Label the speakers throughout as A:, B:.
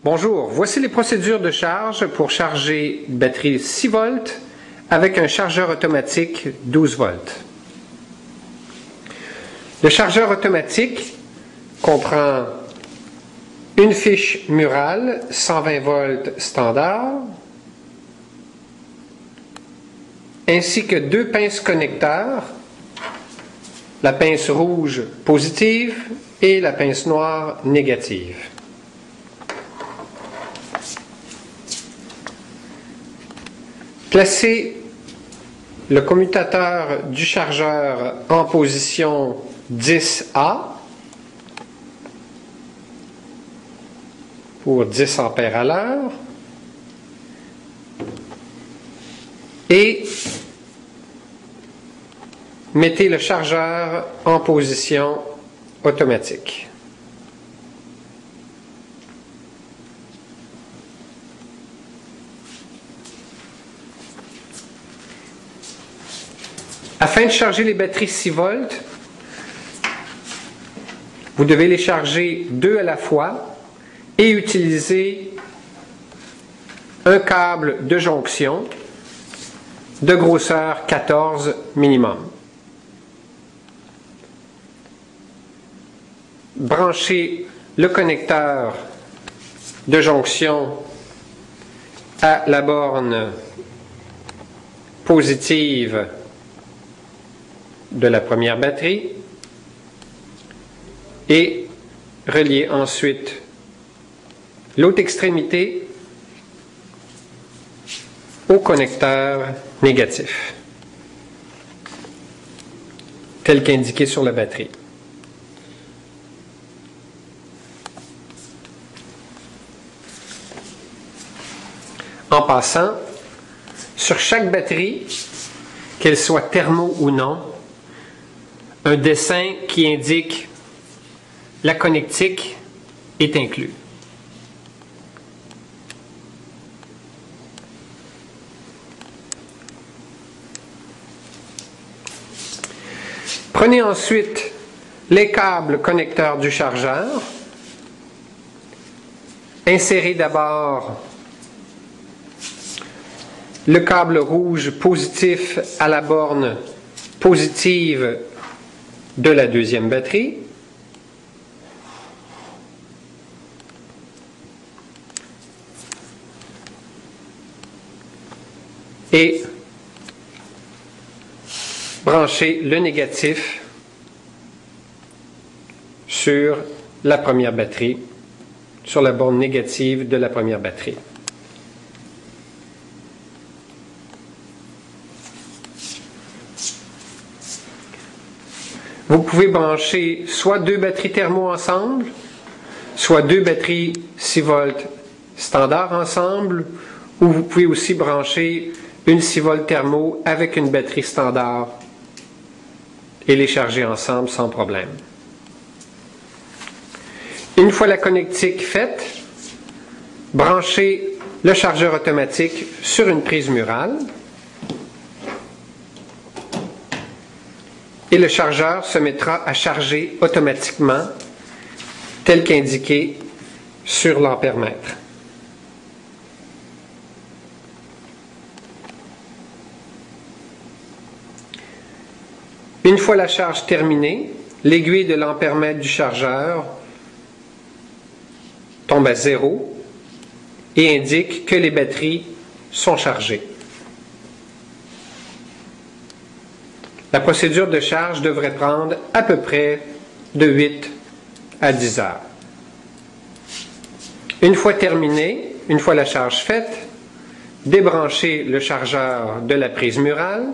A: Bonjour, voici les procédures de charge pour charger une batterie 6 volts avec un chargeur automatique 12 volts. Le chargeur automatique comprend une fiche murale 120 volts standard, ainsi que deux pinces connecteurs, la pince rouge positive et la pince noire négative. Placez le commutateur du chargeur en position 10A pour 10 ampères à l'heure et mettez le chargeur en position automatique. Afin de charger les batteries 6 volts, vous devez les charger deux à la fois et utiliser un câble de jonction de grosseur 14 minimum. Branchez le connecteur de jonction à la borne positive de la première batterie et reliez ensuite l'autre extrémité au connecteur négatif, tel qu'indiqué sur la batterie. En passant, sur chaque batterie, qu'elle soit thermo ou non, un dessin qui indique la connectique est inclus. Prenez ensuite les câbles connecteurs du chargeur. Insérez d'abord le câble rouge positif à la borne positive de la deuxième batterie. Et branchez le négatif sur la première batterie, sur la borne négative de la première batterie. Vous pouvez brancher soit deux batteries thermo ensemble, soit deux batteries 6 volts standard ensemble, ou vous pouvez aussi brancher une 6 volts thermo avec une batterie standard et les charger ensemble sans problème. Une fois la connectique faite, branchez le chargeur automatique sur une prise murale et le chargeur se mettra à charger automatiquement tel qu'indiqué sur l'ampèremètre. Une fois la charge terminée, l'aiguille de l'ampèremètre du chargeur tombe à 0 et indique que les batteries sont chargées. La procédure de charge devrait prendre à peu près de 8 à 10 heures. Une fois terminée, une fois la charge faite, débranchez le chargeur de la prise murale.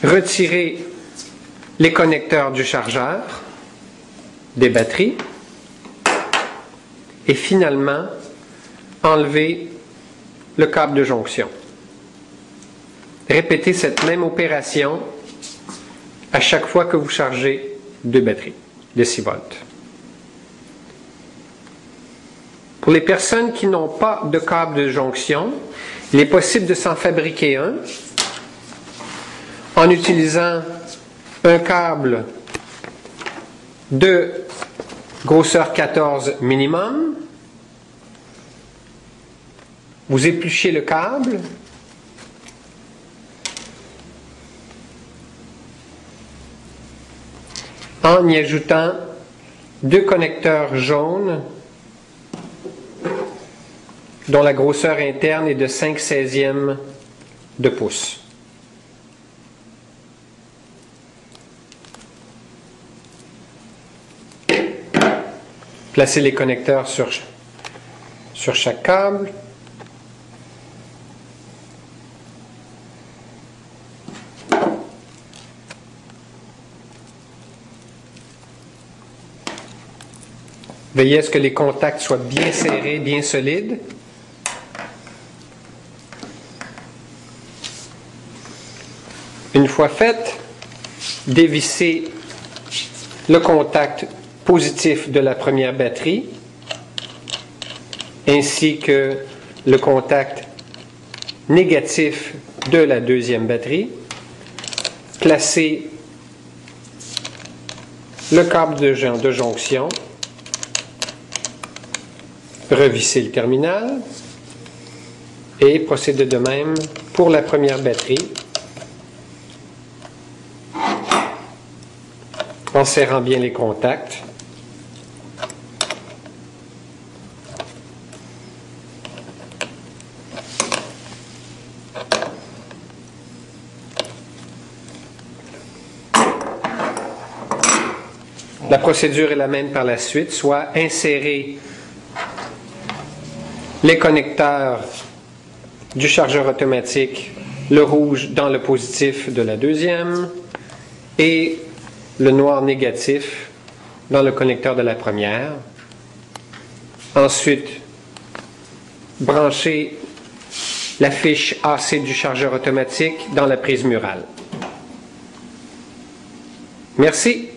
A: Retirez les connecteurs du chargeur, des batteries, et finalement, enlevez le câble de jonction. Répétez cette même opération à chaque fois que vous chargez deux batteries de 6 volts. Pour les personnes qui n'ont pas de câble de jonction, il est possible de s'en fabriquer un en utilisant un câble de grosseur 14 minimum. Vous épluchez le câble. En y ajoutant 2 connecteurs jaunes dont la grosseur interne est de 5/16 de pouce. Placez les connecteurs sur chaque câble. Veillez à ce que les contacts soient bien serrés, bien solides. Une fois fait, dévissez le contact positif de la première batterie ainsi que le contact négatif de la deuxième batterie. Placez le câble de jonction. Revissez le terminal et procédez de même pour la première batterie en serrant bien les contacts. La procédure est la même par la suite, soit insérer les connecteurs du chargeur automatique, le rouge dans le positif de la deuxième et le noir négatif dans le connecteur de la première. Ensuite, brancher la fiche AC du chargeur automatique dans la prise murale. Merci.